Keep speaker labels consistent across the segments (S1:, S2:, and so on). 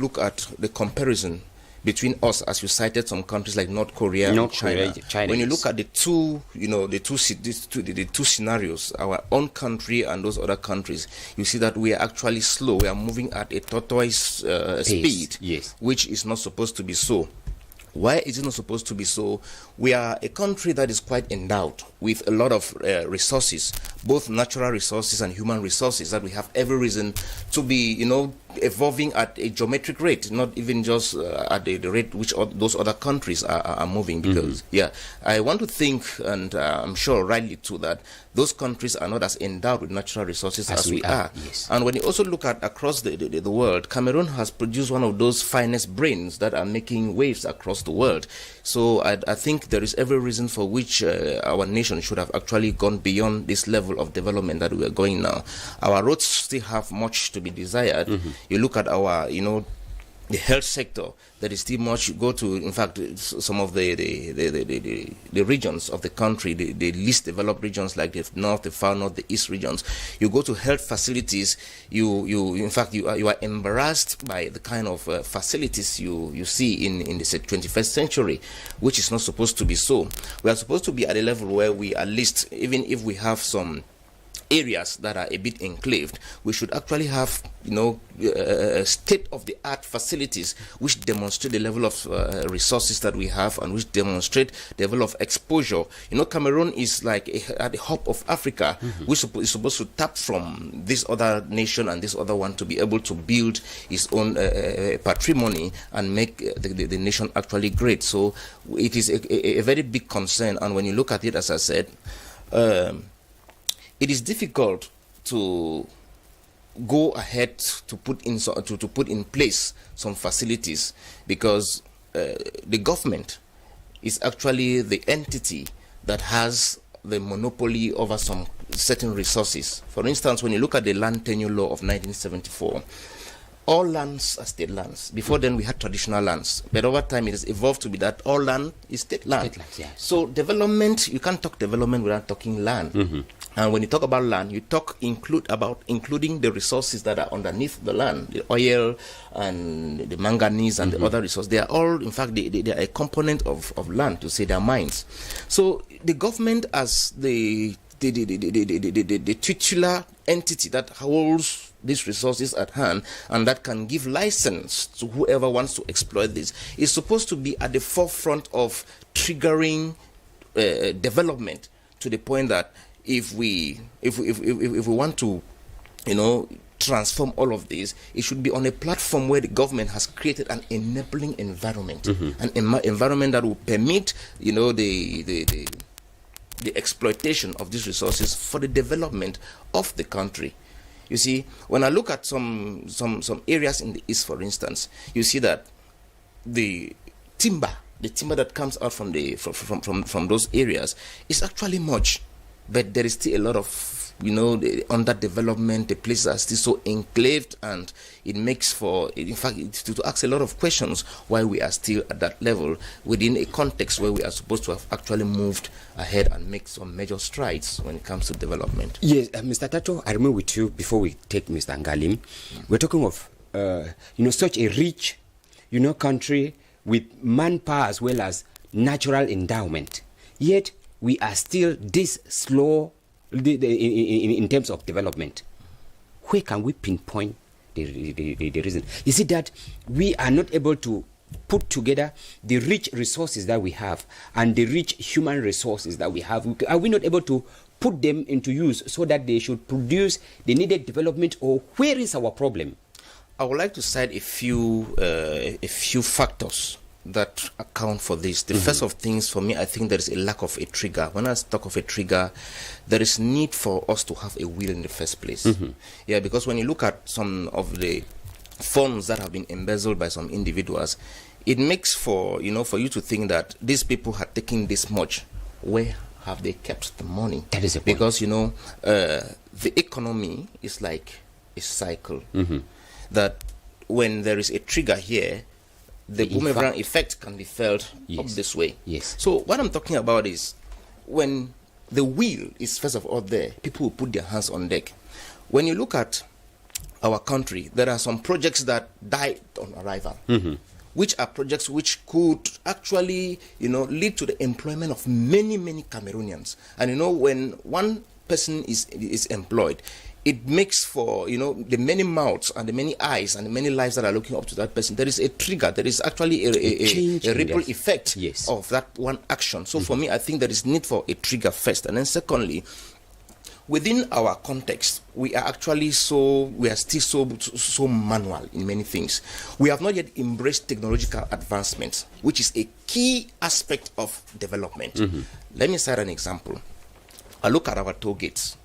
S1: look at the comparison between us, as you cited some countries like North Korea and China. When you look at the two, the two scenarios, our own country and those other countries, you see that we are actually slow. We are moving at a tortoise speed, which is not supposed to be so. Why is it not supposed to be so? We are a country that is quite endowed with a lot of resources, both natural resources and human resources, that we have every reason to be, evolving at a geometric rate, not even just at the rate which those other countries are moving. Because, I want to think, and I'm sure rightly too, that those countries are not as endowed with natural resources as we are.
S2: Yes.
S1: And when you also look at across the world, Cameroon has produced one of those finest brains that are making waves across the world. So I think there is every reason for which our nation should have actually gone beyond this level of development that we are going now. Our roads still have much to be desired. You look at our, the health sector, there is still much. Go to, in fact, some of the regions of the country, the least developed regions like the north, the far north, the east regions. You go to health facilities, in fact, you are embarrassed by the kind of facilities you see in the 21st century, which is not supposed to be so. We are supposed to be at a level where we, at least, even if we have some areas that are a bit enclaved, we should actually have, state-of-the-art facilities which demonstrate the level of resources that we have and which demonstrate the level of exposure. Cameroon is like at the hub of Africa, which is supposed to tap from this other nation and this other one to be able to build its own patrimony and make the nation actually great. So it is a very big concern, and when you look at it, as I said, it is difficult to go ahead to put in place some facilities, because the government is actually the entity that has the monopoly over some certain resources. For instance, when you look at the land tenure law of 1974, all lands are state lands. Before then, we had traditional lands, but over time, it has evolved to be that all land is state land. So development, you can't talk development without talking land. And when you talk about land, you including the resources that are underneath the land, the oil and the manganese and the other resources. They are all, in fact, they are a component of land, to say their mines. So the government, as the titular entity that holds these resources at hand and that can give license to whoever wants to exploit this, is supposed to be at the forefront of triggering development, to the point that if we want to, transform all of this, it should be on a platform where the government has created an enabling environment, an environment that will permit, the exploitation of these resources for the development of the country. You see, when I look at some areas in the east, for instance, you see that the timber that comes out from those areas is actually much, but there is still a lot of, the underdevelopment. The places are still so enclaved, and it makes for, in fact, to ask a lot of questions why we are still at that level within a context where we are supposed to have actually moved ahead and make some major strides when it comes to development.
S2: Yes, Mr. Tato, I remain with you before we take Mr. Ngalim. We're talking of, such a rich, country with manpower as well as natural endowment. Yet we are still this slow in terms of development. Where can we pinpoint the reason? Is it that we are not able to put together the rich resources that we have and the rich human resources that we have? Are we not able to put them into use so that they should produce the needed development, or where is our problem?
S1: I would like to cite a few factors that account for this. The first of things, for me, I think there is a lack of a trigger. When I talk of a trigger, there is need for us to have a will in the first place. Yeah, because when you look at some of the funds that have been embezzled by some individuals, it makes for, for you to think that these people had taken this much. Where have they kept the money?
S2: That is a point.
S1: Because, the economy is like a cycle. That when there is a trigger here, the boomerang effect can be felt up this way.
S2: Yes.
S1: So what I'm talking about is, when the will is first of all there, people will put their hands on deck. When you look at our country, there are some projects that died on arrival, which are projects which could actually, lead to the employment of many, many Cameroonians. And when one person is employed, it makes for, the many mouths and the many eyes and the many lives that are looking up to that person. There is a trigger. There is actually a ripple effect of that one action. So for me, I think there is need for a trigger first. And then secondly, within our context, we are still so manual in many things. We have not yet embraced technological advancement, which is a key aspect of development. Let me cite an example. I look at our toll gates.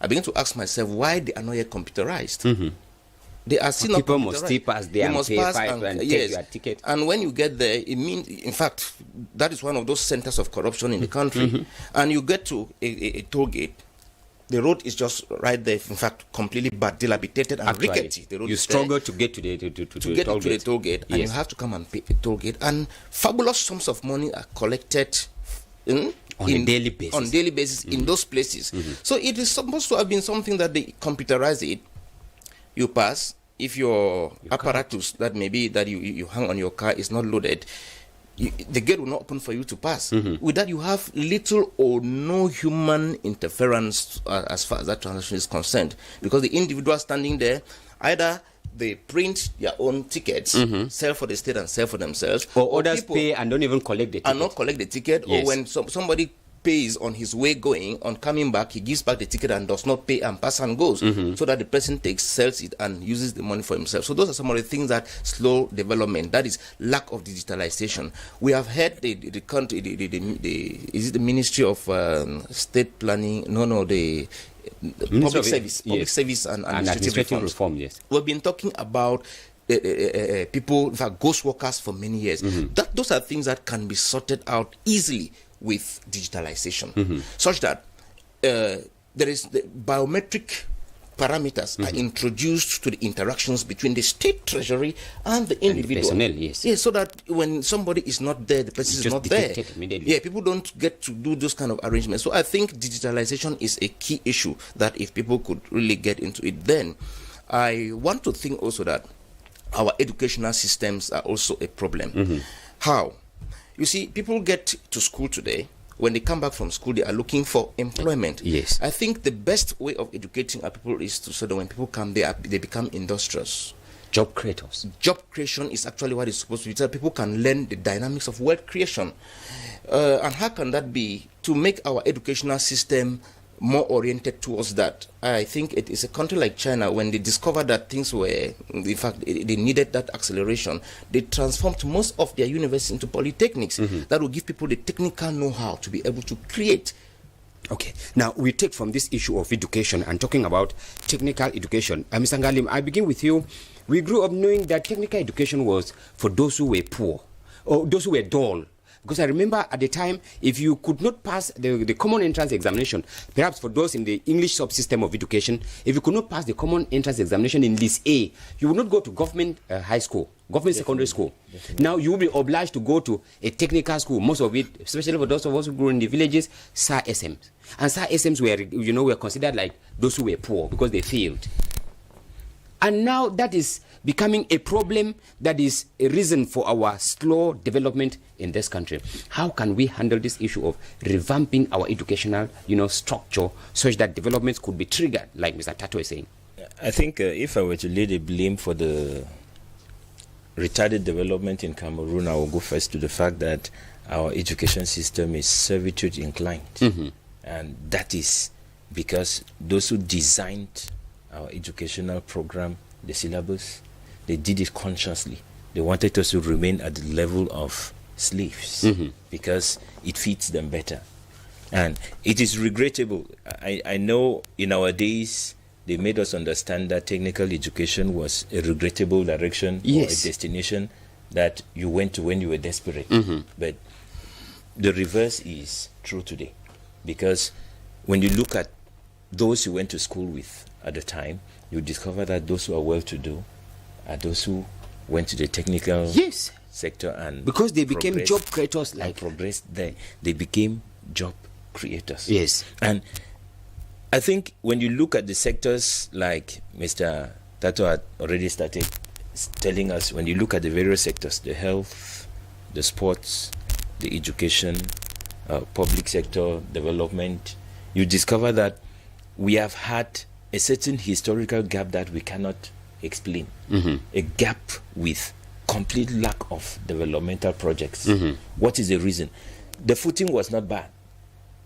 S1: I begin to ask myself why they are not yet computerized. They are still not
S2: people must still pass there and pay $5 and take your ticket.
S1: And when you get there, it means, in fact, that is one of those centers of corruption in the country. And you get to a toll gate, the road is just right there, in fact, completely bad, dilapidated and rickety. The road
S2: you struggle to get to the toll gate.
S1: And you have to come and pay a toll gate. And fabulous sums of money are collected
S2: on a daily basis
S1: in those places. So it is supposed to have been something that they computerize it. You pass. If your apparatus that you hang on your car is not loaded, the gate will not open for you to pass. With that, you have little or no human interference as far as that transaction is concerned, because the individual standing there, either they print their own tickets, sell for the state and sell for themselves,
S2: or others pay and don't even collect the ticket.
S1: And not collect the ticket, or when somebody pays on his way going, on coming back, he gives back the ticket and does not pay and pass and goes, so that the person sells it and uses the money for himself. So those are some of the things that slow development. That is lack of digitalization. We have heard the country, is it the Ministry of State Planning? The Public Service and Administrative Reform.
S2: Yes,
S1: we've been talking about people, in fact, ghost workers for many years. Those are things that can be sorted out easily with digitalization, such that there is the biometric parameters are introduced to the interactions between the state treasury and the individual.
S2: And the personnel,
S1: so that when somebody is not there, the person is not there.
S2: Immediately.
S1: People don't get to do those kind of arrangements. So I think digitalization is a key issue that if people could really get into it, then I want to think also that our educational systems are also a problem. How? You see, people get to school today. When they come back from school, they are looking for employment.
S2: Yes.
S1: I think the best way of educating our people is so that when people come, they become industrious.
S2: Job creators.
S1: Job creation is actually what is supposed to be. So people can learn the dynamics of wealth creation. And how can that be? To make our educational system more oriented towards that. I think it is a country like China, when they discovered that things were, in fact, they needed that acceleration, they transformed most of their universities into polytechnics that will give people the technical know-how to be able to create.
S2: Okay, now we take from this issue of education and talking about technical education. Mr. Ngalim, I begin with you. We grew up knowing that technical education was for those who were poor or those who were dull. Because I remember at the time, if you could not pass the common entrance examination, perhaps for those in the English subsystem of education, if you could not pass the common entrance examination in List A, you would not go to government high school, government secondary school. Now you will be obliged to go to a technical school, most of it, especially for those of us who grew in the villages, SAR SMs. And SAR SMs were considered like those who were poor because they failed. And now that is becoming a problem that is a reason for our slow development in this country. How can we handle this issue of revamping our educational, structure such that developments could be triggered, like Mr. Tato is saying?
S3: I think if I were to lay the blame for the retarded development in Cameroon, I will go first to the fact that our education system is servitude inclined. And that is because those who designed our educational program, the syllabus, they did it consciously. They wanted us to remain at the level of slaves because it fits them better. And it is regrettable. I know in our days, they made us understand that technical education was a regrettable direction or a destination that you went to when you were desperate. But the reverse is true today. Because when you look at those you went to school with at the time, you discover that those who are well-to-do are those who went to the technical sector and
S2: because they became job creators,
S3: progressed there. They became job creators.
S2: Yes.
S3: And I think when you look at the sectors like Mr. Tato had already started telling us, when you look at the various sectors, the health, the sports, the education, public sector development, you discover that we have had a certain historical gap that we cannot explain. A gap with complete lack of developmental projects. What is the reason? The footing was not bad.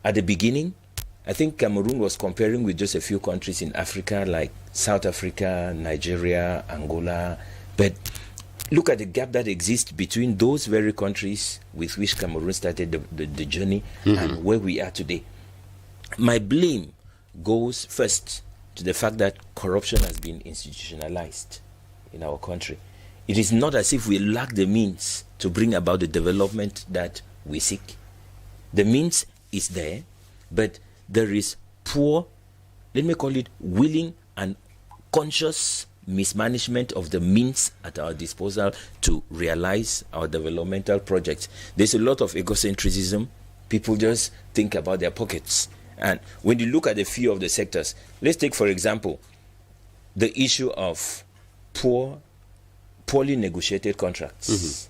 S3: At the beginning, I think Cameroon was comparing with just a few countries in Africa, like South Africa, Nigeria, Angola. But look at the gap that exists between those very countries with which Cameroon started the journey and where we are today. My blame goes first to the fact that corruption has been institutionalized in our country. It is not as if we lack the means to bring about the development that we seek. The means is there, but there is poor, let me call it willing and conscious mismanagement of the means at our disposal to realize our developmental projects. There's a lot of egocentrism. People just think about their pockets. And when you look at a few of the sectors, let's take, for example, the issue of poorly negotiated contracts.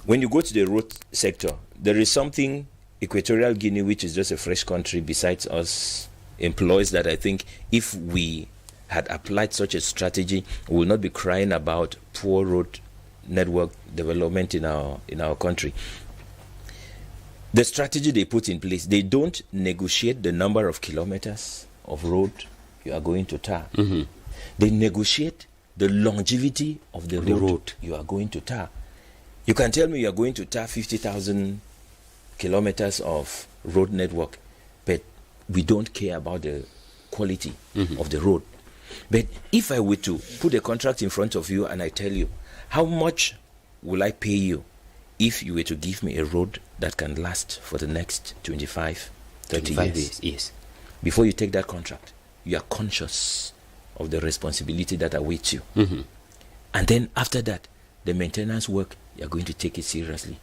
S3: When you go to the road sector, there is something Equatorial Guinea, which is just a fresh country besides us, employs that I think if we had applied such a strategy, we will not be crying about poor road network development in our country. The strategy they put in place, they don't negotiate the number of kilometers of road you are going to tar. They negotiate the longevity of the road you are going to tar. You can tell me you are going to tar 50,000 kilometers of road network, but we don't care about the quality of the road. But if I were to put a contract in front of you and I tell you, how much will I pay you if you were to give me a road that can last for the next 25, 30 years?
S2: Yes.
S3: Before you take that contract, you are conscious of the responsibility that awaits you. And then after that, the maintenance work, you are going to take it seriously.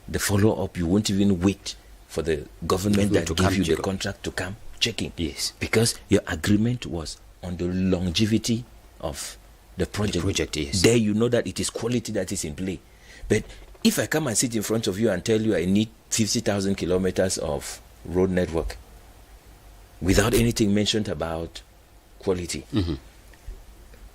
S3: The follow-up, you won't even wait for the government that gave you the contract to come checking.
S2: Yes.
S3: Because your agreement was on the longevity of the project.
S2: Yes.
S3: There you know that it is quality that is in play. But if I come and sit in front of you and tell you I need 50,000 kilometers of road network without anything mentioned about quality,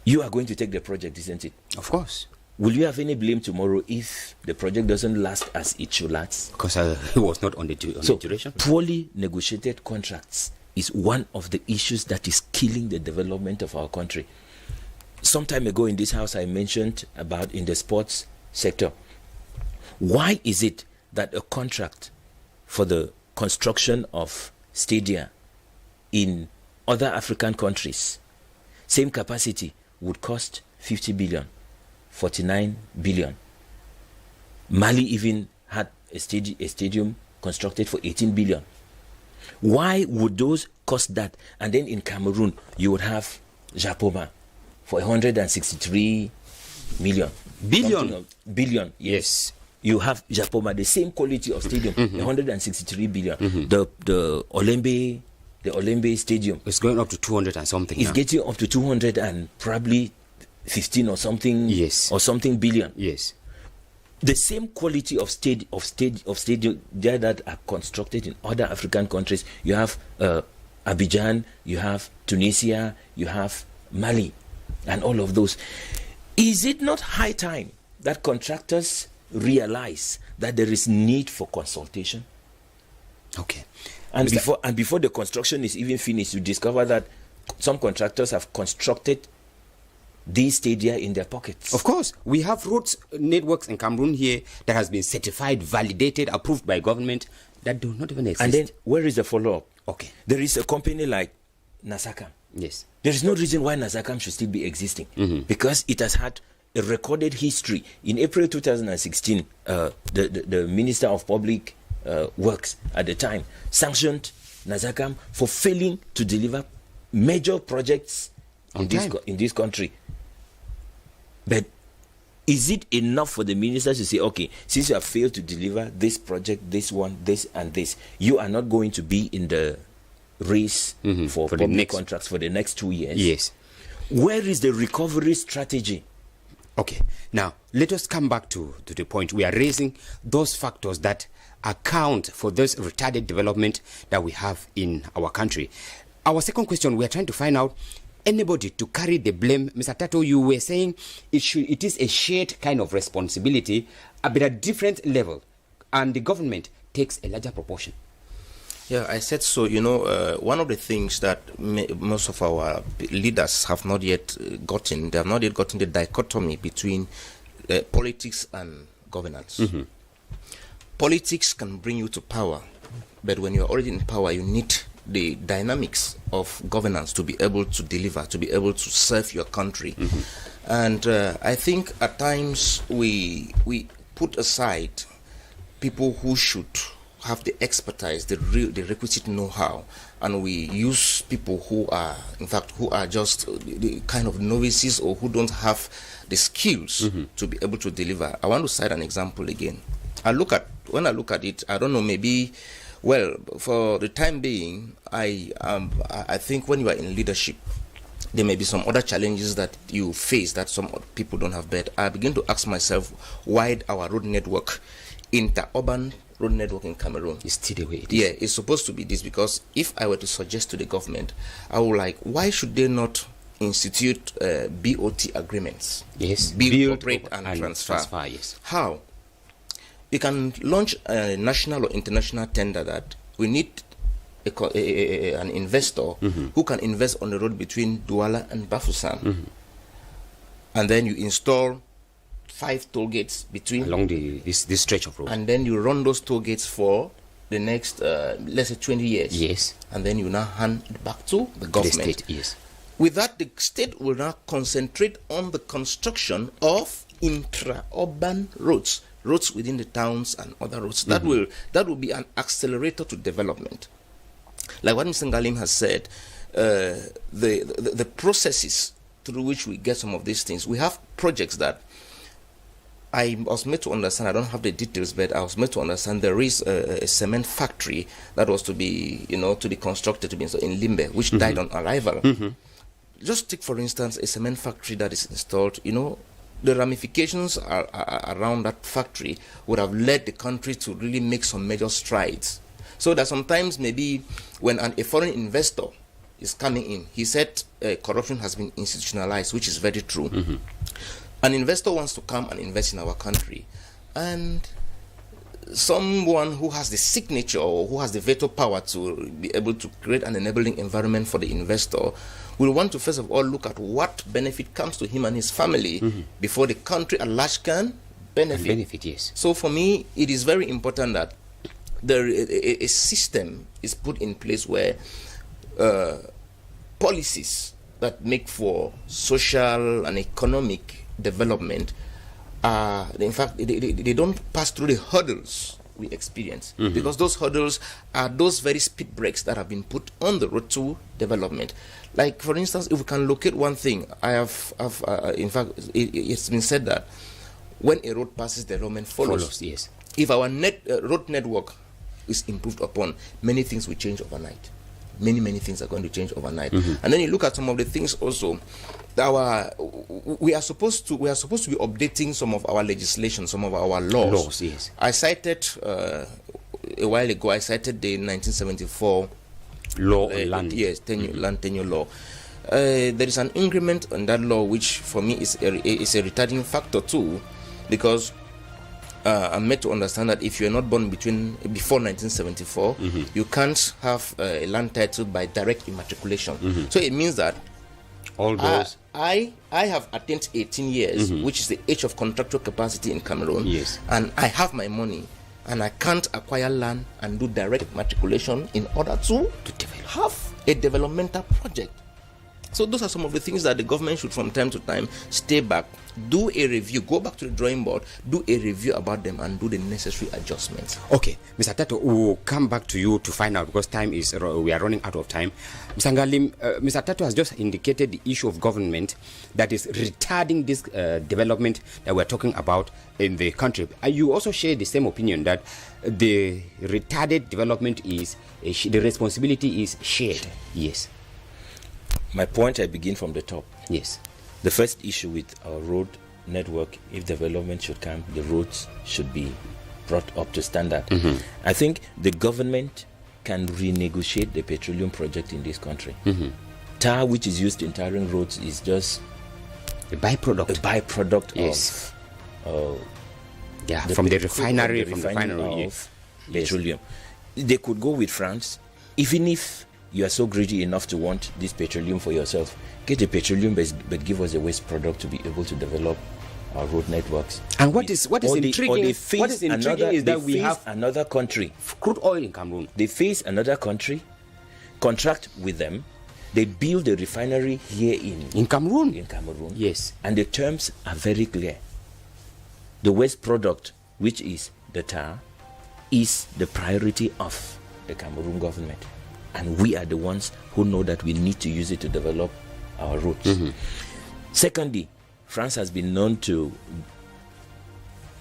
S3: you are going to take the project, isn't it?
S2: Of course.
S3: Will you have any blame tomorrow if the project doesn't last as it should last?
S2: Because it was not on the duration.
S3: Poorly negotiated contracts is one of the issues that is killing the development of our country. Some time ago in this house, I mentioned about in the sports sector. Why is it that a contract for the construction of stadia in other African countries, same capacity, would cost 50 billion, 49 billion? Mali even had a stadium constructed for 18 billion. Why would those cost that? And then in Cameroon, you would have Japoma for 163 million. Billion, yes. You have Japoma, the same quality of stadium, 163 billion. The Olembe Stadium.
S2: It's going up to 200 and something.
S3: It's getting up to 200 and probably 15 or something.
S2: Yes.
S3: Or something billion.
S2: Yes.
S3: The same quality of stadium there that are constructed in other African countries. You have Abidjan, you have Tunisia, you have Mali, and all of those. Is it not high time that contractors realize that there is need for consultation?
S2: Okay.
S3: And before the construction is even finished, you discover that some contractors have constructed these stadia in their pockets.
S2: Of course, we have roads networks in Cameroon here that has been certified, validated, approved by government that do not even exist.
S3: And then where is the follow-up?
S2: Okay.
S3: There is a company like Nasakam.
S2: Yes.
S3: There is no reason why Nasakam should still be existing because it has had a recorded history. In April 2016, the Minister of Public Works at the time sanctioned Nasakam for failing to deliver major projects in this country. But is it enough for the ministers to say, okay, since you have failed to deliver this project, this one, this and this, you are not going to be in the race for public contracts for the next 2 years?
S2: Yes.
S3: Where is the recovery strategy?
S2: Okay, now let us come back to the point. We are raising those factors that account for this retarded development that we have in our country. Our second question, we are trying to find out anybody to carry the blame. Mr. Tato, you were saying it is a shared kind of responsibility, but at a different level, and the government takes a larger proportion.
S1: Yeah, I said so. One of the things that most of our leaders have not yet gotten, they have not yet gotten the dichotomy between politics and governance. Politics can bring you to power, but when you're already in power, you need the dynamics of governance to be able to deliver, to be able to serve your country. And I think at times we put aside people who should have the expertise, the requisite know-how, and we use people who are, in fact, who are just the kind of novices or who don't have the skills to be able to deliver. I want to cite an example again. When I look at it, I don't know, maybe, well, for the time being, I think when you are in leadership, there may be some other challenges that you face that some people don't have. But I begin to ask myself why our road network, interurban road network in Cameroon,
S2: It's still the way it is.
S1: yeah, it's supposed to be this, because if I were to suggest to the government, I would like, why should they not institute BOT agreements?
S2: Yes,
S1: Build, operate, and transfer.
S2: Yes.
S1: How? You can launch a national or international tender that we need an investor who can invest on the road between Douala and Bafoussam. And then you install 5 toll gates between
S2: Along this stretch of road.
S1: and then you run those toll gates for the next let's say 20 years.
S2: Yes.
S1: And then you now hand it back to the
S2: The
S1: government.
S2: state, yes.
S1: With that, the state will now concentrate on the construction of intra-urban roads within the towns and other roads. That will be an accelerator to development. Like what Mr. Ngalim has said, the processes through which we get some of these things. We have projects that I was made to understand, I don't have the details, but I was made to understand there is a cement factory that was to be, to be constructed to be in Limbe, which died on arrival. Just take, for instance, a cement factory that is installed, the ramifications around that factory would have led the country to really make some major strides. So that sometimes maybe when a foreign investor is coming in, he said corruption has been institutionalized, which is very true. An investor wants to come and invest in our country, and someone who has the signature or who has the veto power to be able to create an enabling environment for the investor will want to first of all look at what benefit comes to him and his family before the country at large can benefit.
S2: Yes.
S1: So for me, it is very important that a system is put in place where policies that make for social and economic development in fact they don't pass through the hurdles we experience, because those hurdles are those very speed breaks that have been put on the road to development. Like, for instance, if we can locate one thing, in fact, it's been said that when a road passes, development follows.
S2: Yes.
S1: If our road network is improved upon, many things will change overnight. Many things are going to change overnight. And then you look at some of the things also. We are supposed to be updating some of our legislation, some of our laws.
S2: Yes.
S1: I cited a while ago. I cited the 1974
S2: Law on land.
S1: Yes, land tenure law. There is an increment on that law, which for me is a retarding factor too, because I'm made to understand that if you are not born before 1974, you can't have a land title by direct immatriculation. So it means that
S2: all those.
S1: I have attained 18 years, which is the age of contractual capacity in Cameroon.
S2: Yes.
S1: And I have my money, and I can't acquire land and do direct matriculation in order to have a developmental project. So those are some of the things that the government should from time to time stay back, do a review, go back to the drawing board, do a review about them, and do the necessary adjustments.
S2: Okay, Mr. Tato, we'll come back to you to find out, because we are running out of time. Mr. Ngalim, Mr. Tato has just indicated the issue of government that is retarding this development that we're talking about in the country. You also share the same opinion that the retarded development the responsibility is shared. Yes.
S3: my point, I begin from the top.
S2: Yes.
S3: The first issue with our road network, if development should come, the roads should be brought up to standard. I think the government can renegotiate the petroleum project in this country. Tar, which is used in tarring roads, is just
S2: a byproduct
S3: yes. of
S2: from the refinery
S3: of petroleum. They could go with France, even if you are so greedy enough to want this petroleum for yourself. Get the petroleum, but give us a waste product to be able to develop our road networks.
S2: And what is intriguing is that we have
S3: another country,
S2: crude oil in Cameroon.
S3: They face another country, contract with them. They build a refinery here in
S2: Cameroon.
S3: Yes. And the terms are very clear. The waste product, which is the tar, is the priority of the Cameroon government. And we are the ones who know that we need to use it to develop our roads. Secondly, France has been known to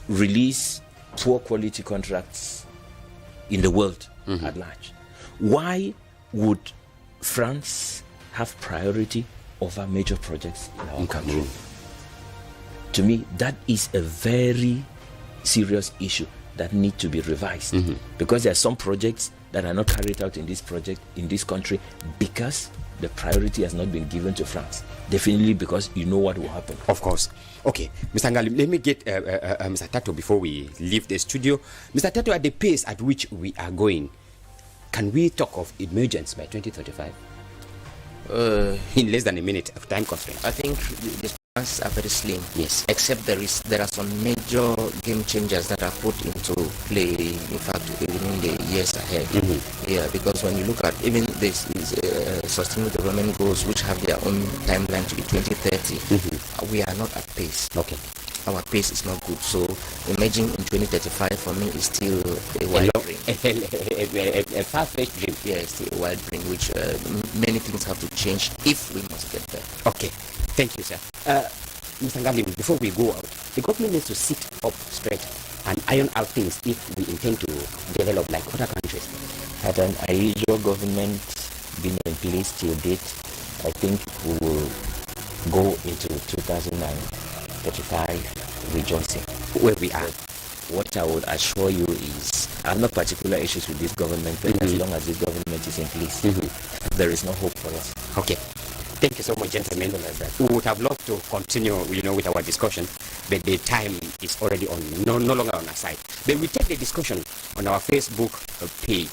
S3: release poor quality contracts in the world at large. Why would France have priority over major projects in our country? To me, that is a very serious issue that need to be revised, because there are some projects that are not carried out in this country because the priority has not been given to France. Definitely because you know what will happen.
S2: Of course. Okay, Mr. Ngali, let me get Mr. Tato before we leave the studio. Mr. Tato, at the pace at which we are going, can we talk of emergence by 2035? In less than a minute of time constraint.
S1: I think the chances are very slim.
S2: Yes.
S1: Except there are some major game changers that are put into play, in fact, within the years ahead. Yeah, because when you look at even this sustainable development goals, which have their own timeline to be 2030, we are not at pace.
S2: Okay.
S1: Our pace is not good. So emerging in 2035 for me is still a wild dream.
S2: A far-fetched dream.
S1: Yeah, it's still a wild dream, which many things have to change if we must get there.
S2: Okay. Thank you, sir. Mr. Ngali, before we go out, the government needs to sit up straight and iron out things if we intend to develop like other countries.
S3: Had an unusual government been in place till date, I think we will go into 2035 rejoicing.
S2: Where we are.
S3: What I would assure you is, I have no particular issues with this government, but as long as this government is in place, there is no hope for us.
S2: Okay. Thank you so much, gentlemen. We would have loved to continue, with our discussion, but the time is already no longer on our side. But we take the discussion on our Facebook page.